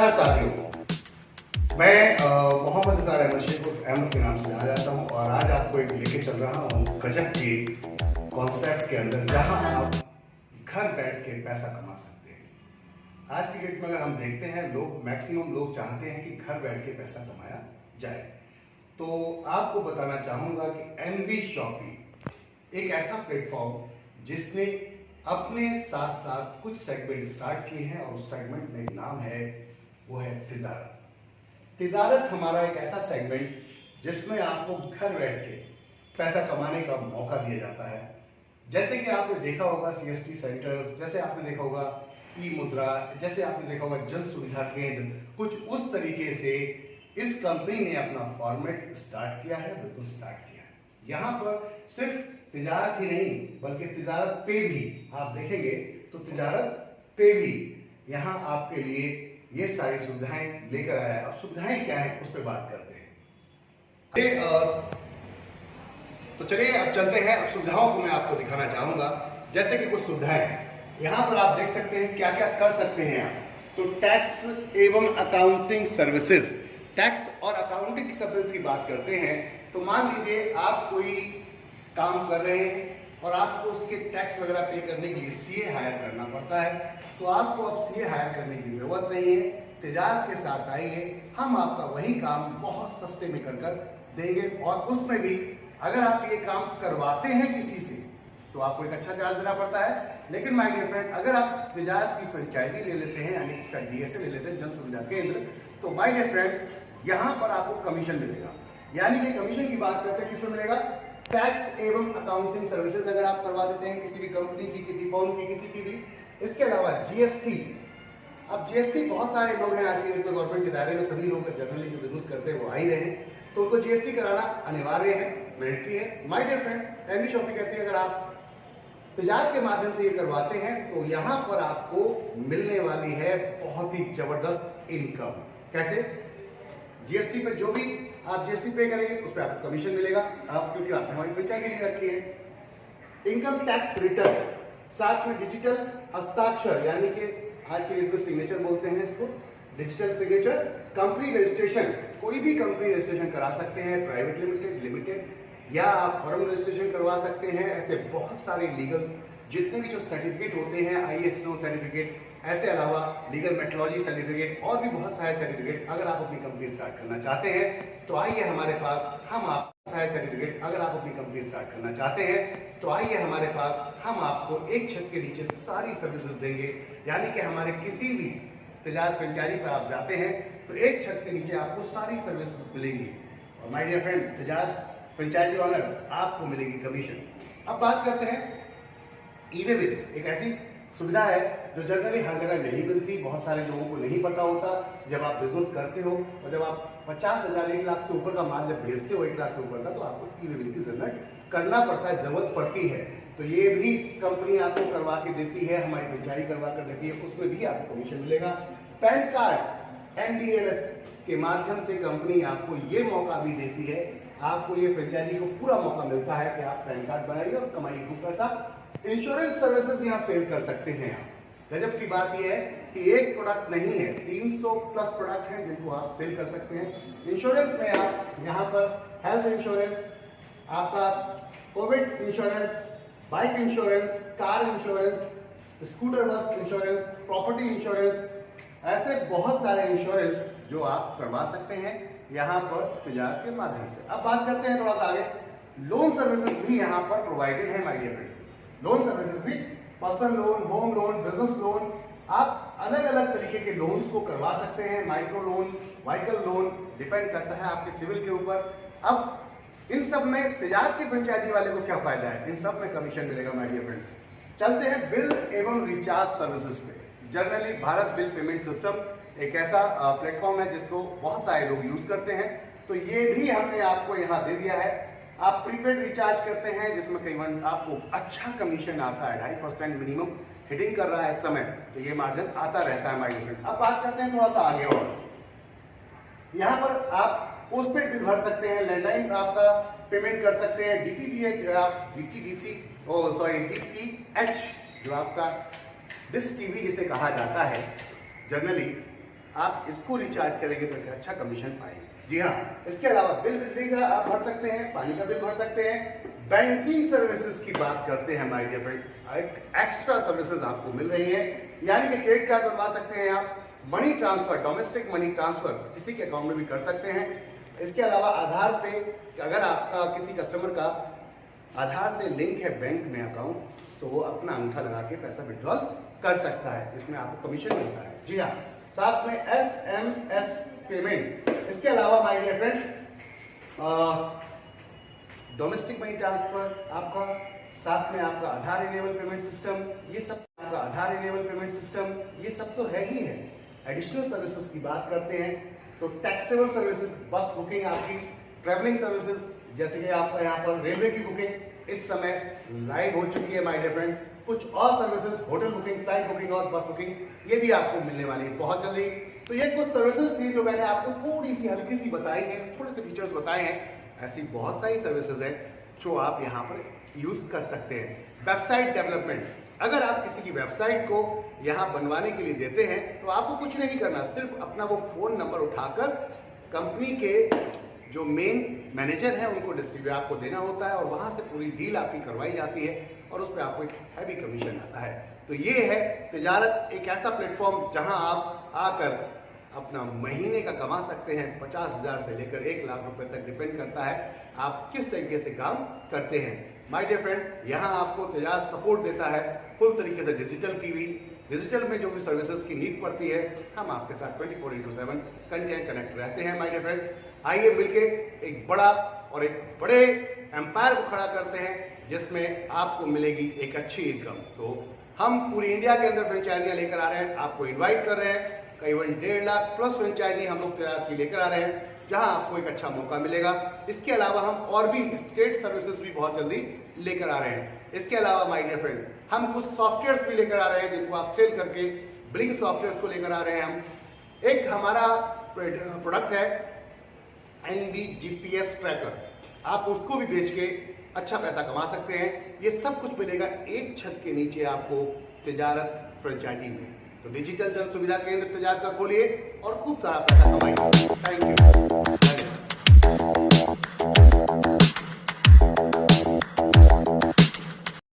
नमस्कार साथियों, मैं मोहम्मद इज़हार अहमद शेख अहमद के नाम से जाना जाता हूँ और आज आपको एक लेके चल रहा हूँ गजब के कॉन्सेप्ट के अंदर जहाँ आप घर बैठ के पैसा कमा सकते हैं। आज की डेट में अगर हम देखते हैं मैक्सिमम लोग चाहते हैं कि घर बैठ के पैसा कमाया जाए। तो आपको बताना चाहूँगा कि एनबी शॉपी एक ऐसा प्लेटफॉर्म जिसने अपने साथ साथ कुछ सेगमेंट स्टार्ट किए हैं और उस सेगमेंट में नाम है वो है तिजारत। तिजारत हमारा एक ऐसा सेगमेंट जिसमें आपको घर बैठ के पैसा कमाने का मौका दिया जाता है। जैसे कि आपने देखा होगा सीएसटी सेंटर्स, जैसे आपने देखा होगा ई मुद्रा, जैसे आपने देखा होगा जन सुविधा केंद्र, कुछ उस तरीके से इस कंपनी ने अपना फॉर्मेट स्टार्ट किया है, बिजनेस स्टार्ट किया है। यहाँ पर सिर्फ तिजारत ही नहीं बल्कि तिजारत पे भी आप देखेंगे तो तिजारत पे भी यहाँ आपके लिए ये सारी सुविधाएं लेकर आया है। अब सुविधाएं क्या है उस पर बात करते हैं। तो चलिए अब चलते हैं। अब सुविधाओं को मैं आपको दिखाना चाहूंगा। जैसे कि कुछ सुविधाएं यहाँ पर आप देख सकते हैं क्या क्या कर सकते हैं आप। तो टैक्स एवं अकाउंटिंग सर्विसेज, टैक्स और अकाउंटिंग सर्विसेज की बात करते हैं तो मान लीजिए आप कोई काम कर रहे हैं और आपको उसके टैक्स वगैरह पे करने के लिए सीए हायर करना पड़ता है, तो आपको अब सीए हायर करने की जरूरत नहीं है। तिजारत के साथ आइए, हम आपका वही काम बहुत सस्ते में कर देंगे और उसमें भी अगर आप ये काम करवाते हैं किसी से तो आपको एक अच्छा चार्ज देना पड़ता है। लेकिन माय डियर फ्रेंड, अगर आप तिजारत की फ्रेंचाइजी ले लेते हैं यानी इसका डीएसए ले लेते हैं, जन सुविधा केंद्र, तो माय डियर फ्रेंड यहाँ पर आपको कमीशन मिलेगा। यानी कि कमीशन की बात करते हैं किस पे मिलेगा? टैक्स एवं अकाउंटिंग सर्विसेज अगर आप करवा देते हैं किसी भी कंपनी की, किसी फर्म की, किसी की भी। इसके अलावा जीएसटी, अब जीएसटी बहुत सारे लोग हैं आज की डेट में गवर्नमेंट के दायरे में, सभी लोग जनरली जो बिजनेस करते हैं वो आ ही रहे हैं, तो उनको जीएसटी कराना अनिवार्य है, मैंडेटरी है। माय डियर फ्रेंड, एनबी शॉपी कहते हैं अगर आप तिजारत के माध्यम से ये करवाते हैं तो यहाँ पर आपको मिलने वाली है बहुत ही जबरदस्त इनकम। कैसे? जीएसटी पे जो भी आप जीएसटी पे करेंगे उस पर आपको कमीशन मिलेगा, आप क्योंकि आपने हमारी फ्रेंचाइजी ले रखी है। इनकम टैक्स रिटर्न, साथ में डिजिटल हस्ताक्षर यानी कि आज की डेट में सिग्नेचर बोलते हैं इसको, डिजिटल सिग्नेचर। कंपनी रजिस्ट्रेशन, कोई भी कंपनी रजिस्ट्रेशन करा सकते हैं, प्राइवेट लिमिटेड, लिमिटेड, या आप फर्म रजिस्ट्रेशन करवा सकते हैं। ऐसे बहुत सारे लीगल जितने भी जो सर्टिफिकेट होते हैं, आईएसओ सर्टिफिकेट, ऐसे अलावा लीगल मेट्रोलॉजी सर्टिफिकेट और भी बहुत सारे सर्टिफिकेट अगर आप अपनी कंपनी स्टार्ट करना चाहते हैं तो आइए हमारे पास, हम आप सारे सर्टिफिकेट अगर आप अपनी कंपनी स्टार्ट करना चाहते हैं तो आइए हमारे पास, हम आपको एक छत के नीचे सारी सर्विसेज देंगे। यानी कि हमारे किसी भी तिजारत फ्रेंचाइजी पर आप जाते हैं तो एक छत के नीचे आपको सारी सर्विसेज मिलेंगी। और माय डियर फ्रेंड, तिजारत फ्रेंचाइजी ऑनर्स, आपको मिलेगी कमीशन। अब बात करते हैं ई-वे बिल, एक ऐसी सुविधा है जो जनरली हर जगह नहीं मिलती, बहुत सारे लोगों को नहीं पता होता। जब आप बिजनेस करते हो और जब आप 50,000 1 लाख से ऊपर का माल जब भेजते हो, 1 लाख से ऊपर का, तो आपको ई-वे बिल की जरूरत करना पड़ता है, जरूरत पड़ती है। तो ये भी कंपनी आपको करवा के देती है, हमारी फ्रेंचाइजी करवा कर देती है, उसमें भी आपको कमीशन मिलेगा। पैन कार्ड एनडीएलएस के माध्यम से कंपनी आपको ये मौका भी देती है, आपको ये फ्रेंचाइजी को पूरा मौका मिलता है कि आप पैन कार्ड बनाइए और कमाइए खूब पैसा। इंश्योरेंस सर्विसेज यहाँ सेल कर सकते हैं आप। गजब की बात यह है कि एक प्रोडक्ट नहीं है, 300 प्लस प्रोडक्ट हैं जिनको आप सेल कर सकते हैं। इंश्योरेंस में आप यहाँ पर हेल्थ इंश्योरेंस, आपका Covid insurance, bike insurance, car insurance, scooter बस इंश्योरेंस, प्रॉपर्टी इंश्योरेंस, ऐसे बहुत सारे इंश्योरेंस जो आप करवा सकते हैं यहाँ पर तिजारत के माध्यम से। अब बात करते हैं थोड़ा सा आगे, लोन सर्विसेज भी यहाँ पर प्रोवाइडेड है my dear friend. Loan services भी, personal loan, home loan, business loan, आप अलग अलग तरीके के लोन्स को करवा सकते हैं। Micro loan, vehicle loan, depend करता है आपके सिविल के ऊपर। अब इन सब में तिजारत की फ्रेंचाइजी वाले को क्या फायदा है? इन सब में कमीशन मिलेगा माय डियर फ्रेंड। चलते हैं बिल एवं रिचार्ज सर्विसेज पे। Generally Bharat bill payment system एक ऐसा प्लेटफॉर्म है जिसको बहुत सारे लोग यूज करते हैं, तो ये भी हमने आपको यहाँ दे दिया है। आप प्रीपेड रिचार्ज करते हैं जिसमें कई बार आपको अच्छा कमीशन आता है, 2.5% मिनिमम हिटिंग कर रहा है इस समय, तो ये मार्जिन आता रहता है हमारी फ्रेंड। अब बात करते हैं थोड़ा सा आगे और यहाँ पर आप पोस्टपेड बिल भर सकते हैं, लैंडलाइन आपका पेमेंट कर सकते हैं, डीटीडीएच, आप डीटीडीसी, डीटीएच जो आपका डिश टीवी जिसे कहा जाता है जनरली, आप इसको रिचार्ज करेंगे तो एक अच्छा कमीशन पाएंगे। जी हाँ, इसके अलावा बिल बिजली का आप भर सकते हैं, पानी का बिल भर सकते हैं। बैंकिंग सर्विसेज की बात करते हैं my dear friend, extra services आपको मिल रही है, यानी कि क्रेडिट कार्ड बनवा सकते हैं आप, money transfer, domestic money transfer किसी के अकाउंट में भी कर सकते हैं। इसके अलावा आधार पे, अगर आपका किसी कस्टमर का आधार से लिंक है बैंक में अकाउंट, तो वो अपना अंगूठा लगा के पैसा विड्रॉल कर सकता है, इसमें आपको कमीशन मिलता है। जी हाँ, साथ में SMS पेमेंट, इसके अलावा my dear friend domestic money transfer आपका, साथ में आपका आधार इनेबल पेमेंट सिस्टम, ये सब आपका आधार इनेबल पेमेंट सिस्टम, ये सब तो है ही है। एडिशनल सर्विसेज की बात करते हैं तो टैक्सेबल सर्विसेज, बस बुकिंग आपकी, ट्रैवलिंग सर्विसेज जैसे कि आपका यहाँ पर रेलवे की बुकिंग इस समय लाइव हो चुकी है माय डियर फ्रेंड। कुछ और services, hotel booking, flight booking और बस बुकिंग, ये भी आपको मिलने वाली है बहुत जल्दी। तो ये कुछ सर्विसेज थी जो मैंने आपको थोड़ी सी हल्की सी बताई है, थोड़े से फीचर्स बताए हैं। ऐसी बहुत सारी सर्विसेज हैं जो आप यहाँ पर यूज कर सकते हैं। वेबसाइट डेवलपमेंट, अगर आप किसी की वेबसाइट को यहाँ बनवाने के लिए देते हैं तो आपको कुछ नहीं करना, सिर्फ अपना वो फोन नंबर उठाकर कंपनी के जो मेन मैनेजर हैं उनको डिस्ट्रीब्यूट आपको देना होता है और वहाँ से पूरी डील आपकी करवाई जाती है और उस पर आपको एक हैवी कमीशन आता है। तो ये है तिजारत, एक ऐसा प्लेटफॉर्म जहाँ आप आकर अपना महीने का कमा सकते हैं। 50,000 से लेकर 1 लाख रुपए तक डिपेंड करता है आप किस तरीके से काम करते हैं। माय डियर फ्रेंड, यहाँ आपको तिजारत सपोर्ट देता है फुल तरीके से डिजिटल की भी, डिजिटल में जो भी सर्विसेज की नीड पड़ती है हम आपके साथ 24/7 कनेक्ट रहते हैं। माय डियर फ्रेंड, आइए मिलके एक बड़ा और एक बड़े एम्पायर को खड़ा करते हैं जिसमें आपको मिलेगी एक अच्छी इनकम। तो हम पूरी इंडिया के अंदर फ्रेंचाइजियां लेकर आ रहे हैं, आपको इन्वाइट कर रहे हैं, करीबन 1.5 लाख प्लस फ्रेंचाइजी हम लोग तिजारत की लेकर आ रहे हैं जहां आपको एक अच्छा मौका मिलेगा। इसके अलावा हम और भी स्टेट सर्विसेज भी बहुत जल्दी लेकर आ रहे हैं। इसके अलावा माय डियर फ्रेंड, हम कुछ सॉफ्टवेयर्स भी लेकर आ रहे हैं जिनको आप सेल करके, ब्लिंक सॉफ्टवेयर्स को लेकर आ रहे हैं हम। एक हमारा प्रोडक्ट है NB GPS ट्रैकर, आप उसको भी बेच के अच्छा पैसा कमा सकते हैं। ये सब कुछ मिलेगा एक छत के नीचे आपको तिजारत फ्रेंचाइजी में। तो डिजिटल जन सुविधा केंद्र तिजारत का खोलिए और खूब सारा पैसा कमाइए। Thank you.